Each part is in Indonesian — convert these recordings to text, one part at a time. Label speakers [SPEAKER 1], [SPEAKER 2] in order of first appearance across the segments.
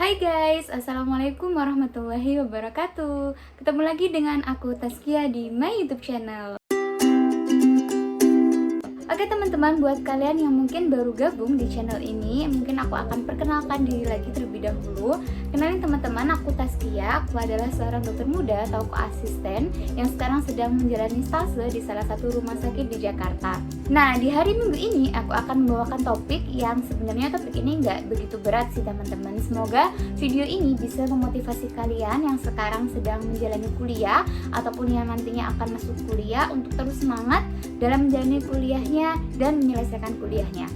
[SPEAKER 1] Hai guys, Assalamualaikum warahmatullahi wabarakatuh. Ketemu lagi dengan aku Taskia di my YouTube channel. Oke teman-teman, buat kalian yang mungkin baru gabung di channel ini, mungkin aku akan perkenalkan diri lagi terlebih dahulu. Kenalin teman-teman, aku Taskia. Aku adalah seorang dokter muda atau koasisten yang sekarang sedang menjalani stase di salah satu rumah sakit di Jakarta. Nah, di hari Minggu ini aku akan membawakan topik yang sebenarnya topik ini nggak begitu berat sih teman-teman. Semoga video ini bisa memotivasi kalian yang sekarang sedang menjalani kuliah ataupun yang nantinya akan masuk kuliah untuk terus semangat dalam menjalani kuliahnya dan menyelesaikan kuliahnya.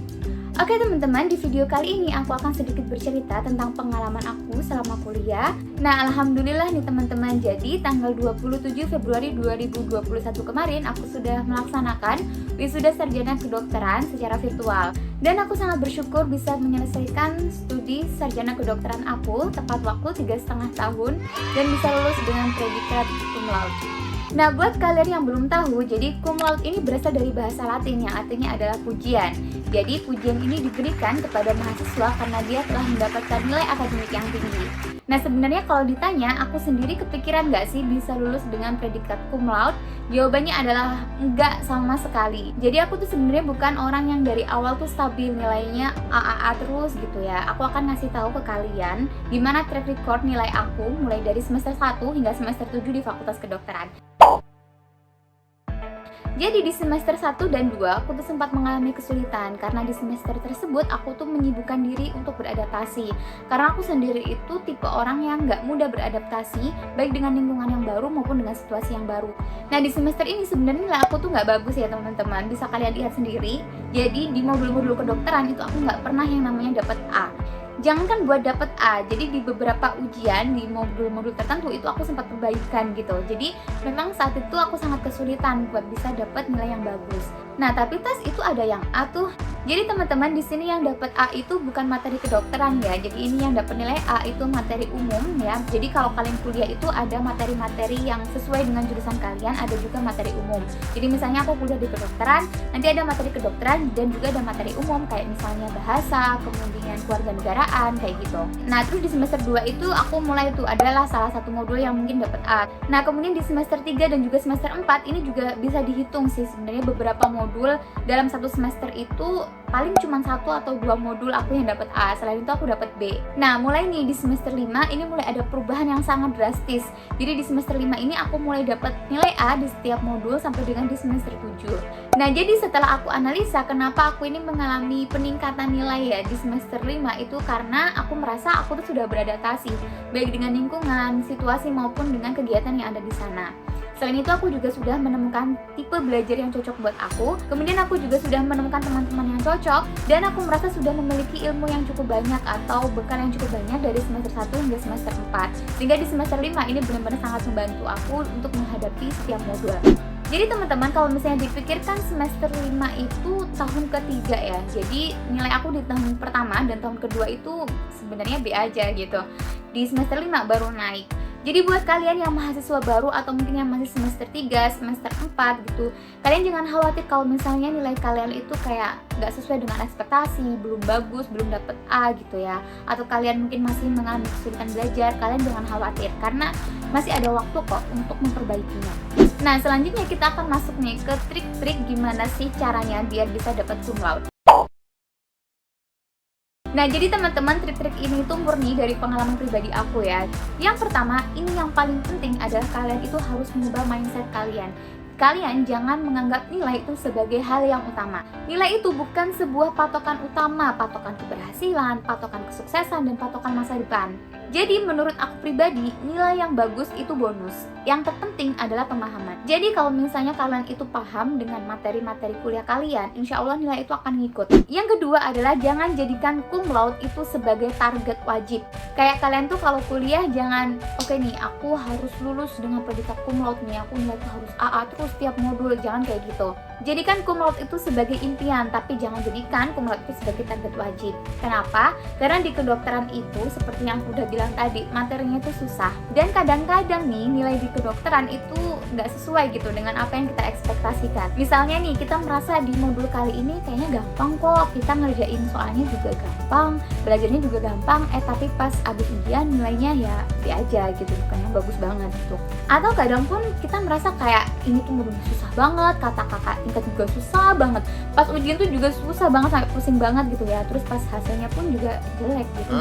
[SPEAKER 1] Oke teman-teman, di video kali ini aku akan sedikit bercerita tentang pengalaman aku selama kuliah. Nah, alhamdulillah nih teman-teman, jadi tanggal 27 Februari 2021 kemarin aku sudah melaksanakan wisuda sarjana kedokteran secara virtual. Dan aku sangat bersyukur bisa menyelesaikan studi sarjana kedokteran aku tepat waktu 3,5 tahun dan bisa lulus dengan predikat cum laude. Nah, buat kalian yang belum tahu, jadi cum laude ini berasal dari bahasa Latin yang artinya adalah pujian. Jadi pujian ini diberikan kepada mahasiswa karena dia telah mendapatkan nilai akademik yang tinggi. Nah, sebenarnya kalau ditanya, aku sendiri kepikiran nggak sih bisa lulus dengan predikat cum laude? Jawabannya adalah enggak sama sekali. Jadi aku tuh sebenarnya bukan orang yang dari awal tuh stabil nilainya AAA terus gitu ya. Aku akan ngasih tahu ke kalian gimana track record nilai aku mulai dari semester 1 hingga semester 7 di Fakultas Kedokteran. Jadi di semester 1 dan 2 aku tuh sempat mengalami kesulitan karena di semester tersebut aku tuh menyibukkan diri untuk beradaptasi. Karena aku sendiri itu tipe orang yang nggak mudah beradaptasi baik dengan lingkungan yang baru maupun dengan situasi yang baru. Nah, di semester ini sebenarnya nilai aku tuh nggak bagus ya teman-teman, bisa kalian lihat sendiri. Jadi di modul-modul kedokteran itu aku nggak pernah yang namanya dapat A. Jangankan buat dapet A, jadi di beberapa ujian di modul-modul tertentu itu aku sempat perbaikan gitu. Jadi memang saat itu aku sangat kesulitan buat bisa dapat nilai yang bagus. Nah, tapi tes itu ada yang A tuh. Jadi teman-teman, di sini yang dapat A itu bukan materi kedokteran ya. Jadi ini yang dapat nilai A itu materi umum ya. Jadi kalau kalian kuliah itu ada materi-materi yang sesuai dengan jurusan kalian, ada juga materi umum. Jadi misalnya aku kuliah di kedokteran, nanti ada materi kedokteran dan juga ada materi umum kayak misalnya bahasa, kemudian kewarganegaraan kayak gitu. Nah, terus di semester 2 itu aku mulai itu adalah salah satu modul yang mungkin dapat A. Nah, kemudian di semester 3 dan juga semester 4 ini juga bisa dihitung sih sebenarnya beberapa modul dalam satu semester itu paling cuma 1 atau 2 modul aku yang dapat A, selain itu aku dapat B. Nah, mulai nih di semester 5 ini mulai ada perubahan yang sangat drastis. Jadi di semester 5 ini aku mulai dapat nilai A di setiap modul sampai dengan di semester 7. Nah, jadi setelah aku analisa kenapa aku ini mengalami peningkatan nilai ya di semester 5 itu karena aku merasa aku tuh sudah beradaptasi baik dengan lingkungan, situasi maupun dengan kegiatan yang ada di sana. Selain itu aku juga sudah menemukan tipe belajar yang cocok buat aku. Kemudian aku juga sudah menemukan teman-teman yang cocok dan aku merasa sudah memiliki ilmu yang cukup banyak atau bekal yang cukup banyak dari semester 1 hingga semester 4. Sehingga di semester 5 ini benar-benar sangat membantu aku untuk menghadapi setiap modul. Jadi teman-teman, kalau misalnya dipikirkan semester 5 itu tahun ketiga ya. Jadi nilai aku di tahun pertama dan tahun kedua itu sebenarnya B aja gitu. Di semester 5 baru naik. Jadi buat kalian yang mahasiswa baru atau mungkin yang masih semester 3, semester 4 gitu, kalian jangan khawatir kalau misalnya nilai kalian itu kayak nggak sesuai dengan ekspektasi, belum bagus, belum dapet A gitu ya. Atau kalian mungkin masih mengalami kesulitan belajar, kalian jangan khawatir karena masih ada waktu kok untuk memperbaikinya. Nah, selanjutnya kita akan masuk nih ke trik-trik gimana sih caranya biar bisa dapat cum laude. Nah, jadi teman-teman, trik-trik ini itu murni dari pengalaman pribadi aku ya. Yang pertama, ini yang paling penting adalah kalian itu harus mengubah mindset kalian. Kalian jangan menganggap nilai itu sebagai hal yang utama. Nilai itu bukan sebuah patokan utama, patokan keberhasilan, patokan kesuksesan, dan patokan masa depan. Jadi menurut aku pribadi, nilai yang bagus itu bonus. Yang terpenting adalah pemahaman. Jadi kalau misalnya kalian itu paham dengan materi-materi kuliah kalian, insya Allah nilai itu akan ngikut. Yang kedua adalah jangan jadikan cum laude itu sebagai target wajib. Kayak kalian tuh kalau kuliah jangan, oke nih aku harus lulus dengan predikat cum laude nih, aku nilai itu harus AA terus tiap modul, jangan kayak gitu. Jadikan cum laude itu sebagai impian, tapi jangan jadikan cum laude itu sebagai target wajib. Kenapa? Karena di kedokteran itu, seperti yang udah bilang tadi, materinya itu susah. Dan kadang-kadang nih, nilai di kedokteran itu nggak sesuai gitu dengan apa yang kita ekspektasikan. Misalnya nih, kita merasa di modul kali ini kayaknya gampang kok, kita ngerjain soalnya juga gampang, belajarnya juga gampang, tapi pas abis ujian nilainya ya aja gitu, bukan yang bagus banget gitu. Atau kadang pun kita merasa kayak ini tuh modulnya susah banget, kata kakak tingkat juga susah banget, pas ujian tuh juga susah banget sampai pusing banget gitu ya, terus pas hasilnya pun juga jelek gitu.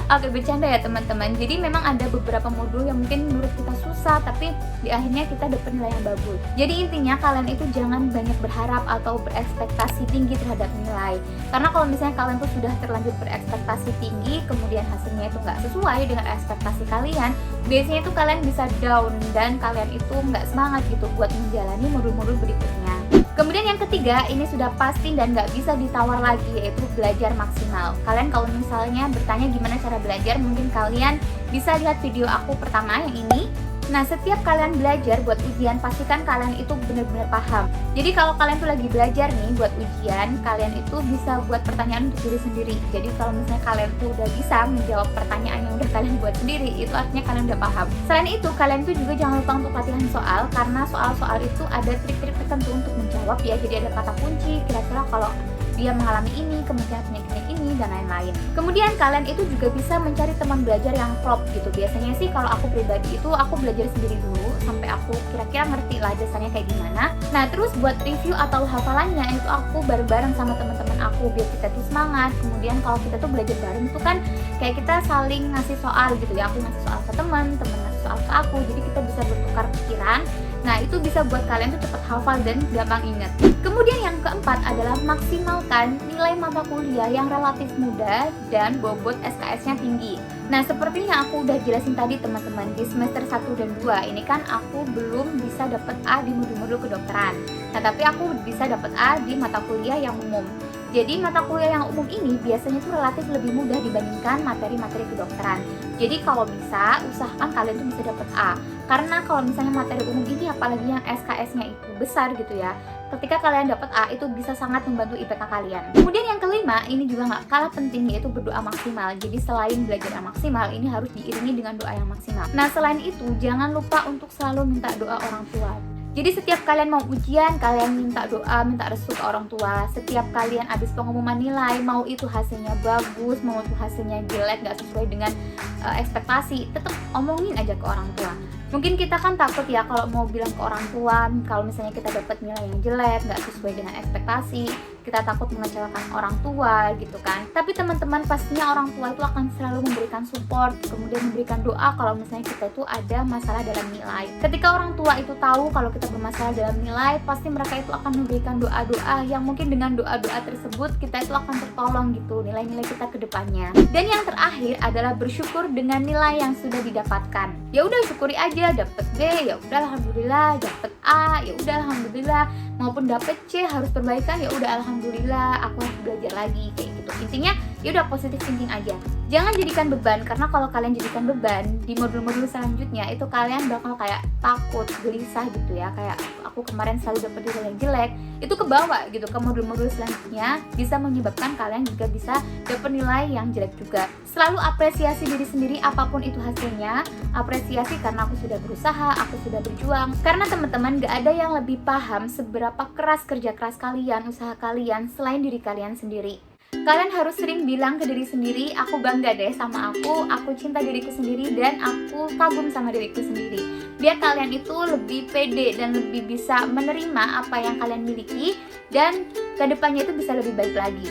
[SPEAKER 1] Oke, bercanda ya teman-teman. Jadi memang ada beberapa modul yang mungkin menurut kita susah, tapi di akhirnya kita dapat nilai yang bagus. Jadi intinya kalian itu jangan banyak berharap atau berekspektasi tinggi terhadap nilai. Karena kalau misalnya kalian tuh sudah terlanjur berekspektasi tinggi, kemudian hasilnya itu nggak sesuai dengan ekspektasi kalian, biasanya itu kalian bisa down dan kalian itu nggak semangat gitu buat menjalani modul-modul berikutnya. Kemudian yang ketiga, ini sudah pasti dan nggak bisa ditawar lagi, yaitu belajar maksimal. Kalian kalau misalnya bertanya gimana cara belajar, mungkin kalian bisa lihat video aku pertama yang ini. Nah, setiap kalian belajar buat ujian, pastikan kalian itu benar-benar paham. Jadi kalau kalian tuh lagi belajar nih buat ujian, kalian itu bisa buat pertanyaan untuk diri sendiri. Jadi kalau misalnya kalian tuh udah bisa menjawab pertanyaan yang udah kalian buat sendiri, itu artinya kalian udah paham. Selain itu, kalian tuh juga jangan lupa untuk latihan soal, karena soal-soal itu ada trik-trik tertentu untuk menjawab ya. Jadi ada kata kunci, kira-kira kalau dia mengalami ini, kemungkinan penyakitnya ini, dan lain-lain. Kemudian kalian itu juga bisa mencari teman belajar yang klop gitu. Biasanya sih kalau aku pribadi itu aku belajar sendiri dulu sampai aku kira-kira ngerti lah dasarnya kayak gimana. Nah, terus buat review atau hafalannya itu aku bareng-bareng sama teman-teman aku biar kita tuh semangat. Kemudian kalau kita tuh belajar bareng itu kan kayak kita saling ngasih soal gitu ya. Aku ngasih soal ke teman ngasih soal ke aku. Jadi kita bisa bertukar pikiran. Nah, itu bisa buat kalian tuh cepat hafal dan gampang ingat. Kemudian yang keempat adalah maksimalkan nilai mata kuliah yang relatif mudah dan bobot SKS-nya tinggi. Nah, seperti yang aku udah jelasin tadi teman-teman, di semester 1 dan 2 ini kan aku belum bisa dapat A di modul-modul kedokteran. Nah, tapi aku bisa dapat A di mata kuliah yang umum. Jadi mata kuliah yang umum ini biasanya tuh relatif lebih mudah dibandingkan materi-materi kedokteran. Jadi kalau bisa, usahakan kalian tuh bisa dapat A. Karena kalau misalnya materi umum ini apalagi yang SKS-nya itu besar gitu ya, ketika kalian dapat A itu bisa sangat membantu IPK kalian. Kemudian yang kelima, ini juga nggak kalah penting, yaitu berdoa maksimal. Jadi selain belajar yang maksimal, ini harus diiringi dengan doa yang maksimal. Nah, selain itu jangan lupa untuk selalu minta doa orang tua. Jadi setiap kalian mau ujian, kalian minta doa, minta restu ke orang tua. Setiap kalian habis pengumuman nilai, mau itu hasilnya bagus, mau itu hasilnya jelek, nggak sesuai dengan ekspektasi, tetap omongin aja ke orang tua. Mungkin kita kan takut ya kalau mau bilang ke orang tua, kalau misalnya kita dapat nilai yang jelek, nggak sesuai dengan ekspektasi, kita takut mengecewakan orang tua gitu kan. Tapi teman-teman, pastinya orang tua itu akan selalu memberikan support, kemudian memberikan doa kalau misalnya kita itu ada masalah dalam nilai. Ketika orang tua itu tahu kalau kita bermasalah dalam nilai, pasti mereka itu akan memberikan doa-doa yang mungkin dengan doa-doa tersebut kita itu akan tertolong gitu nilai-nilai kita ke depannya. Dan yang terakhir adalah bersyukur dengan nilai yang sudah didapatkan. Ya udah, syukuri aja, dapet B ya udah alhamdulillah, dapet A ya udah alhamdulillah, maupun dapet C harus perbaikan ya udah alhamdulillah, aku harus belajar lagi kayak gitu. Intinya ya udah positive thinking aja. Jangan jadikan beban, karena kalau kalian jadikan beban di modul-modul selanjutnya itu kalian bakal kayak takut, gelisah gitu ya. Kayak aku kemarin selalu dapet nilai yang jelek, itu kebawa gitu ke modul-modul selanjutnya, bisa menyebabkan kalian juga bisa dapet nilai yang jelek juga. Selalu apresiasi diri sendiri apapun itu hasilnya. Apresiasi karena aku sudah berusaha, aku sudah berjuang. Karena teman-teman, gak ada yang lebih paham seberapa keras kerja keras kalian, usaha kalian selain diri kalian sendiri. Kalian harus sering bilang ke diri sendiri, aku bangga deh sama aku cinta diriku sendiri, dan aku kagum sama diriku sendiri. Biar kalian itu lebih pede dan lebih bisa menerima apa yang kalian miliki, dan kedepannya itu bisa lebih baik lagi.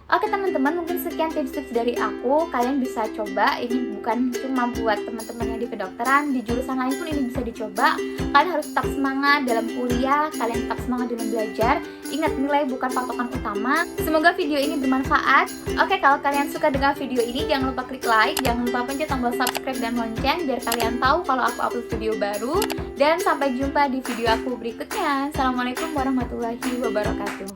[SPEAKER 1] Oke teman-teman, mungkin sekian tips-tips dari aku. Kalian bisa coba, ini bukan cuma buat teman-teman yang di kedokteran, di jurusan lain pun ini bisa dicoba. Kalian harus tetap semangat dalam kuliah, kalian tetap semangat dalam belajar. Ingat, nilai bukan patokan utama. Semoga video ini bermanfaat. Oke, kalau kalian suka dengan video ini, jangan lupa klik like, jangan lupa pencet tombol subscribe dan lonceng biar kalian tahu kalau aku upload video baru. Dan sampai jumpa di video aku berikutnya. Assalamualaikum warahmatullahi wabarakatuh.